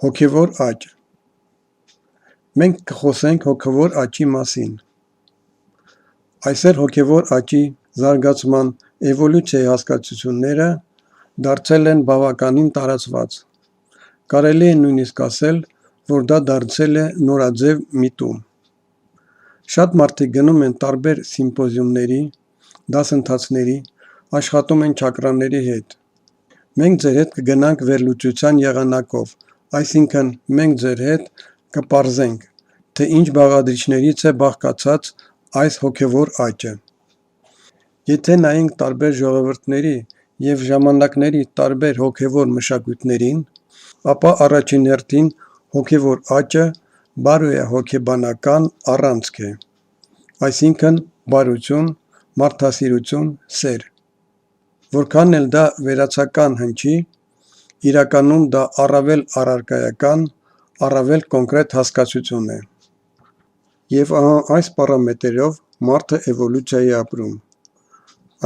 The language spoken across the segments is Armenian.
Հոգևոր աճ։ Մենք կխոսենք հոգևոր աճի մասին։ Այսօր հոգևոր աճի զարգացման էվոլյուցիայի հասկացությունները դարձել են բավականին տարածված։ Կարելի է նույնիսկ ասել, որ դա դարձել է նորաձև միտում։ Շատ մարդիկ գնում են տարբեր սիմպոզիումների, դասընթացների, աշխատում են չակրաների հետ։ Մենք ձեր հետ կգնանք վերլուծության եղանակով, այսինքն մենք ձեր հետ կպարզենք, թե ինչ բաղադրիչներից է բաղկացած այս հոգևոր աճը։ Եթե նայենք տարբեր ժողովուրդների և ժամանակների տարբեր հոգևոր մշակույթներին, ապա առաջին հերթին հոգևոր աճը բարոյահոգեբանական առանցք է, այսինքն բարություն, մարդասիրություն, սեր։ Որքան էլ դա վերացական հնչի, իրականում դա առավել առարկայական, առավել կոնկրետ հասկացություն է։ Եվ ահա այս պարամետրերով մարդը էվոլյուցիայի ապրում։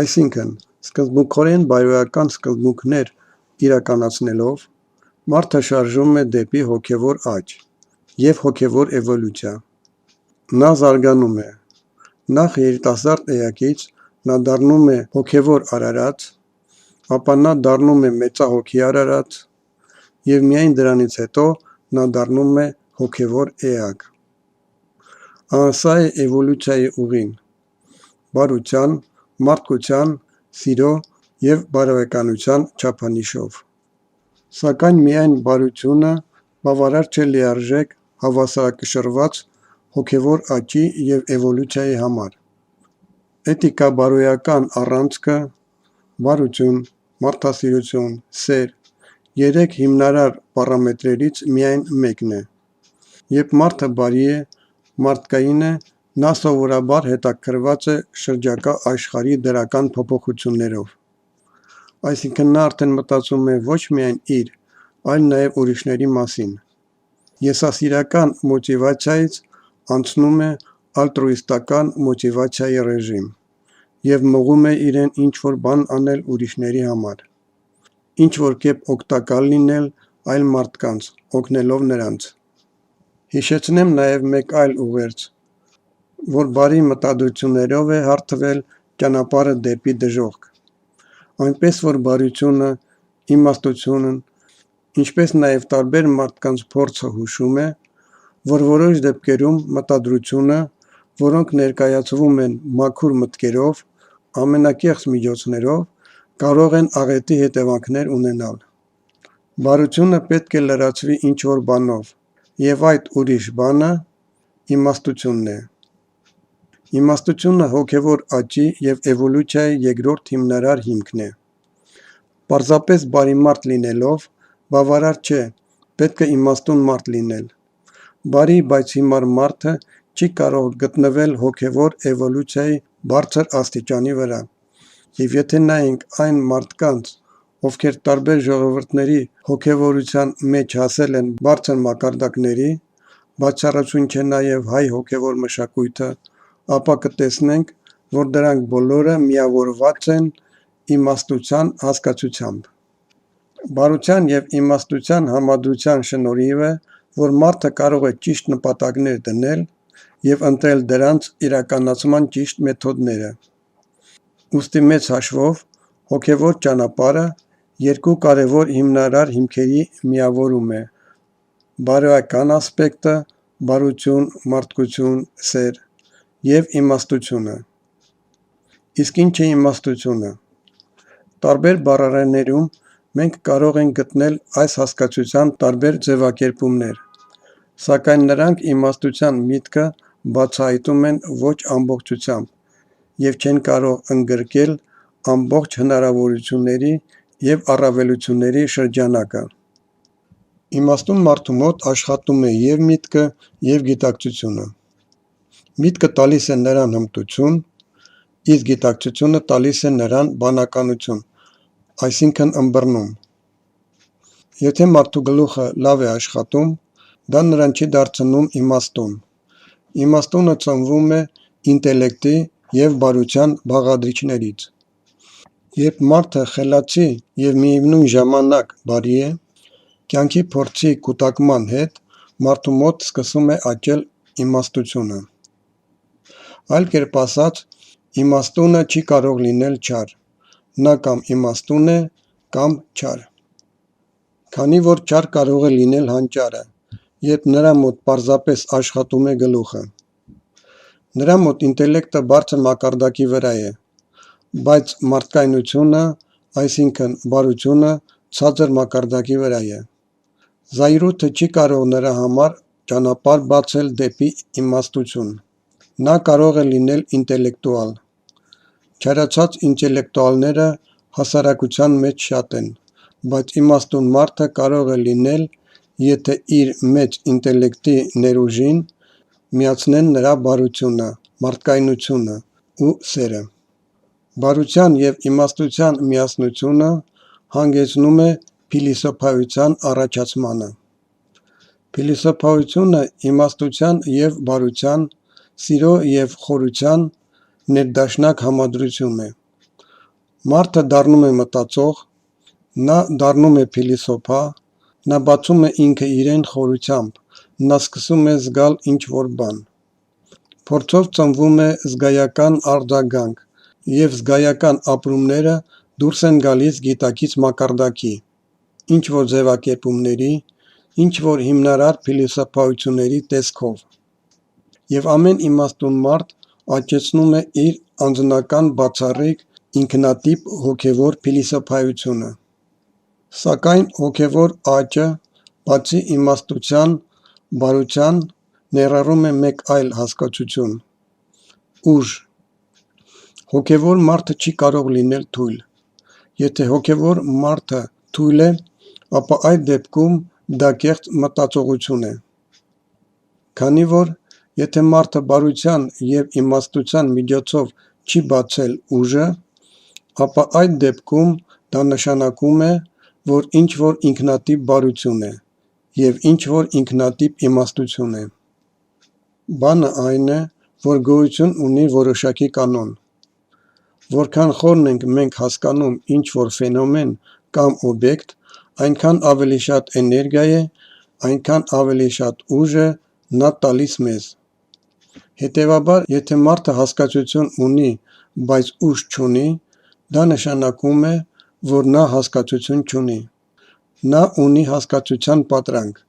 Այսինքն, սկզբունքորեն բարոյական սկզբունքներ իրականացնելով, մարդը շարժվում է դեպի հոգևոր աճ և հոգևոր էվոլյուցիա։ Նա զարգանում է։ Նախ երիտասարդ էակից նա դառնում է հոգևոր արարած, ապա նա դառնում է մեծահոգի արարած և միայն դրանից հետո նա դառնում է հոգևոր էակ։ Սա է էվոլյուցիայի ուղին՝ բարության, մարդկության, սիրո և բարոյականության չափանիշով։ Սակայն միայն բարությունը բավարար չէ լիարժեք հավասարակշռված հոգևոր աճի և էվոլյուցիայի համար։ Էթիկա-բարոյական առանցքը՝ բարություն, մարդասիրություն, սեր, երեք հիմնարար պարամետրերից միայն մեկն է։ Երբ մարդը բարի է, մարդկային է, նա սովորաբար հետաքրքրված է շրջակա աշխարհի դրական փոփոխություններով։ Այսինքն նա արդեն մտածում է ոչ միայն իր, այլ նաև ուրիշների մասին։ Եսասիրական մոտիվացիայից անցնում է ալտրուիստական մոտիվացիայի ռեժիմ և մղում է իրեն ինչ-որ բան անել ուրիշների համար, ինչ-որ կերպ օգտակար լինել այլ մարդկանց, օգնելով նրանց։ Հիշեցնեմ նաև մեկ այլ ուղերձ, որ բարի մտադրություններով է հարթվել ճանապարհը դեպի դժոխք, այնպես որ բարությունը, իմաստությունն, ինչպես նաև տարբեր մարդկանց փորձը հուշում է, որ որոշ դեպքերում մտադրությունը, որոնք ներկայացվում են մաքուր մտքերով, ամենակեղծ միջոցներով, կարող են աղետի հետևանքներ ունենալ։ Բարությունը պետք է լրացվի ինչ-որ բանով, և այդ ուրիշ բանը իմաստությունն է։ Իմաստությունը հոգևոր աճի և էվոլյուցիայի երկրորդ հիմնարար հիմքն է։ Պարզապես բարի մարդ լինելով բավարար չէ, պետք է իմաստուն մարդ լինել։ Բարի, բայց հիմար մարդը չի կարող գտնվել հոգևոր էվոլյուցիայի բարձր աստիճանի վրա։ Եվ եթե նայենք այն մարդկանց, ովքեր տարբեր ժողովուրդների հոգևորության մեջ հասել են բարձր մակարդակների, բացառություն չէ նաև հայ հոգևոր մշակույթը, ապա կտեսնենք, որ դրանք բոլորը միավորված են իմաստության հասկացությամբ։ Բարության և իմաստության համադրության շնորհիվ է, որ մարդը կարող է ճիշտ նպատակներ դնել և ընտրել դրանց իրականացման ճիշտ մեթոդները։ Ուստի մեծ հաշվով հոգևոր ճանապարհը երկու կարևոր հիմնարար հիմքերի միավորում է՝ բարոյական ասպեկտը (բարություն, մարդկություն, սեր) և իմաստությունը։ Իսկ ի՞նչ է իմաստությունը։ Տարբեր բառարաններում մենք կարող ենք գտնել այս հասկացության տարբեր ձևակերպումներ, սակայն նրանք իմաստության միտքը բացահայտում են ոչ ամբողջությամբ և չեն կարող ընդգրկել ամբողջ հնարավորությունների և առավելությունների շրջանակը։ Իմաստուն մարդու մոտ աշխատում է և՛ միտքը, և՛ գիտակցությունը։ Միտքը տալիս է նրան հմտություն, իսկ գիտակցությունը տալիս է նրան բանականություն, այսինքն ըմբռնում։ Եթե մարդու գլուխը լավ է աշխատում, դա նրան չի դարձնում իմաստուն։ Իմաստունը ծնվում է ինտելեկտի և բարության բաղադրիչներից։ Երբ մարդը խելացի և միևնույն ժամանակ բարի է, կյանքի փորձի կուտակման հետ մարդու մոտ սկսում է աճել իմաստությունը։ Այլ կերպ ասած, իմաստունը չի կարող լինել չար, նա կամ իմաստուն է, կամ չար։ Քանի որ չար կարող է լինել հանճարը, երբ նրա մոտ պարզապես աշխատում է գլուխը։ Նրա մոտ ինտելեկտը բարձր մակարդակի վրա է, բայց մարդկայնությունը, այսինքն բարությունը, ցածր մակարդակի վրա է։ Զայրույթը չի կարող նրա համար ճանապարհ բացել դեպի իմաստություն։ Նա կարող է լինել ինտելեկտուալ։ Չարացած ինտելեկտուալները հասարակության մեջ շատ են, բայց իմաստուն մարդը կարող է լինել, եթե իր մեծ ինտելեկտի ներուժին միացնեն նրա բարությունը, մարդկայնությունը ու սերը։ Բարության և իմաստության միասնությունը հանգեցնում է փիլիսոփայության առաջացմանը։ Փիլիսոփայությունը իմաստության և բարության, սիրո և խորության ներդաշնակ համադրություն է։ Մարդը դառնում է մտածող, նա դառնում է փիլիսոփա, նա բացում է ինքը իրեն խորությամբ, նա սկսում է զգալ ինչ-որ բան։ Փորձով ծնվում է զգայական արձագանք, և զգայական ապրումները դուրս են գալիս գիտակից մակարդակի, ինչ-որ ձևակերպումների, ինչ-որ հիմնարար փիլիսոփայությունների տեսքով։ Եվ ամեն իմաստուն մարդ աճեցնում է իր անձնական բացառիկ ինքնատիպ հոգևոր փիլիսոփայությունը։ Սակայն հոգևոր աճը, բացի իմաստության, բարության, ներառում է մեկ այլ հասկացություն՝ ուժ։ Հոգևոր մարդը չի կարող լինել թույլ։ Եթե հոգևոր մարդը թույլ է, ապա այդ դեպքում դա կեղծ մտածողություն է։ Քանի որ եթե մարդը բարության և իմաստության միջոցով չի բացել ուժը, ապա այդ դեպքում դա նշանակում է, որ ինչ-որ ինքնատիպ բարություն է և ինչ-որ ինքնատիպ իմաստություն է։ Բանը այն է, որ գոյություն ունի որոշակի կանոն։ Որքան խորն ենք մենք հասկանում ինչ-որ ֆենոմեն կամ օբյեկտ, այնքան ավելի շատ էներգիա է, այնքան ավելի շատ ուժ է նա տալիս մեզ։ Հետևաբար, եթե մարդը հասկացություն ունի, բայց ուժ չունի, դա նշանակում է, որ նա հասկացություն չունի։ Նա ունի հասկացության պատրանք,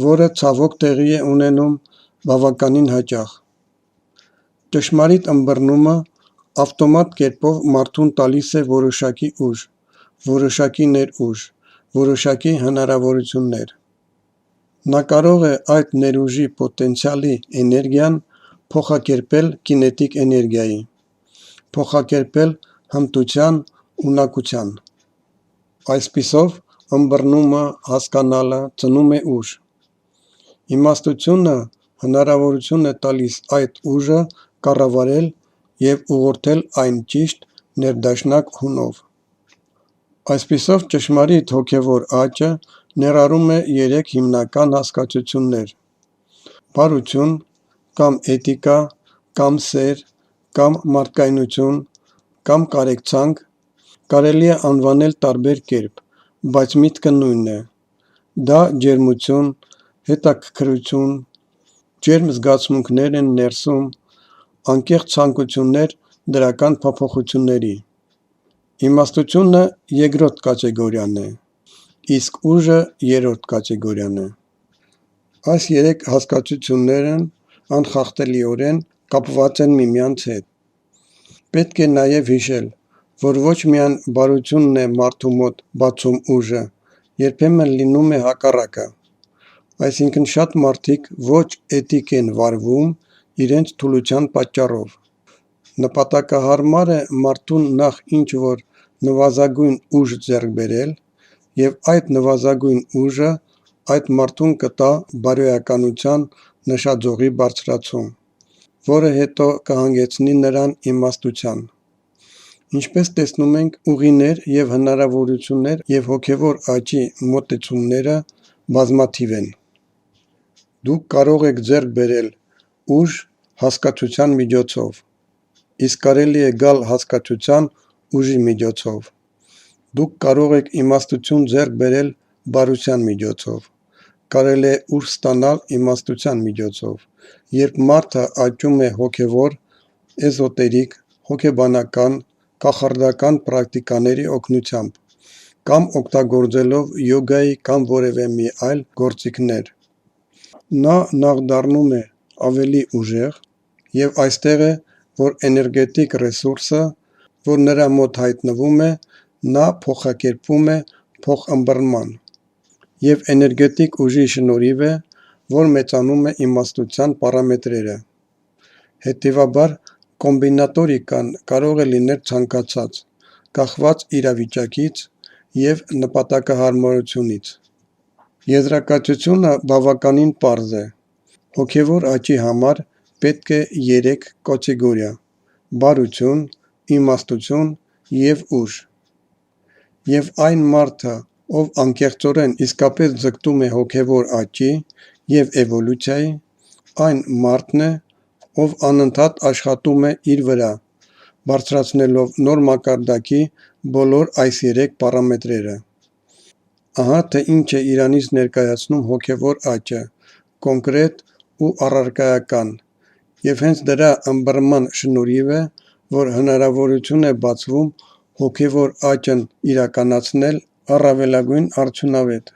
որը ցավոք տեղի է ունենում բավականին հաճախ։ Ճշմարիտ ըմբռնումը ավտոմատ կերպով մարդուն տալիս է որոշակի ուժ, որոշակի ներուժ, որոշակի հնարավորություններ։ Նա կարող է այդ ներուժի պոտենցիալի էներգիան փոխակերպել կինետիկ էներգիայի, փոխակերպել հմտության, ունակության։ Այսպիսով, ըմբռնումը, հասկանալը ծնում է ուժ։ Իմաստությունը հնարավորություն է տալիս այդ ուժը կառավարել և ուղղորդել այն ճիշտ, ներդաշնակ հունով։ Այսպիսով, ճշմարիտ հոգևոր աճը ներառում է երեք հիմնական հասկացություններ՝ բարություն, կամ էթիկա, կամ սեր, կամ մարդկայնություն, կամ կարեկցանք, կարելի է անվանել տարբեր կերպ, բայց միտքը նույնն է։ Դա ջերմություն, հետաքրքրություն, ջերմ զգացմունքներ են ներսում, անկեղծ ցանկություններ դրական փոփոխությունների։ Իմաստությունը երկրորդ կատեգորիան է, իսկ ուժը երրորդ կատեգորիան է։ Այս երեք հասկացություններն անխախտելիորեն կապված են միմյանց հետ։ Պետք է նաև հիշել, որ ոչ միայն բարությունն է մարդու մոտ բացում ուժը, երբեմն լինում է հակառակը։ Այսինքն շատ մարդիկ ոչ էթիկ են վարվում իրենց թուլության պատճառով։ Նպատակահարմար է մարդուն նախ ինչ-որ նվազագույն ուժ ձեռք բերել, և այդ նվազագույն ուժը այդ մարդուն կտա բարոյականության նշաձողի բարձրացում։ որը հետո կհանգեցնի նրան իմաստության։ Ինչպես տեսնում ենք, ուղիներ և հնարավորություններ և հոգևոր աճի մոտեցումները բազմաթիվ են։ Դուք կարող եք ձեռք բերել ուժ հասկացության միջոցով, իսկ կարելի է գալ հասկացության ուժի միջոցով։ Դուք կարող եք իմաստություն ձեռք բերել բարության միջոցով, կարելի է ուժ ստանալ իմաստության միջոցով, երբ մարդը աճում է հոգևոր, էզոտերիկ, հոգեբանական, կախարդական պրակտիկաների օգնությամբ, կամ օգտագործելով յոգայի կամ որևէ մի այլ գործիքներ։ Նա նախ դառնում է ավելի ուժեղ, և այստեղ է, որ էներգետիկ ռեսուրսը, որ նրա մոտ հայտնվում է, նա փոխակերպվում է փոխըմբռնման, և էներգետիկ ուժի շնորհիվ է, որ մեծանում է իմաստության պարամետրերը։ Հետևաբար, կոմբինատորիկան կարող է լինել ցանկացած, կախված իրավիճակից և նպատակահարմարությունից։ Եզրակացությունը բավականին պարզ է։ Հոգևոր աճի համար պետք է 3 կատեգորիա՝ բարություն, իմաստություն և ուժ։ Եվ այն մարդը, ով անկեղծորեն իսկապես ձգտում է հոգևոր աճի և էվոլյուցիայի, այն մարդն է, ով անընդհատ աշխատում է իր վրա, բարձրացնելով նոր մակարդակի բոլոր այս 3 պարամետրերը։ Ահա թե ինչ է իրանից ներկայացնում հոգևոր աճը, կոնկրետ ու առարկայական, և հենց դրա ըմբռնման շնորհիվ է, որ հնարավորություն է բացվում հոգևոր աճն իրականացնել առավելագույն արդյունավետ։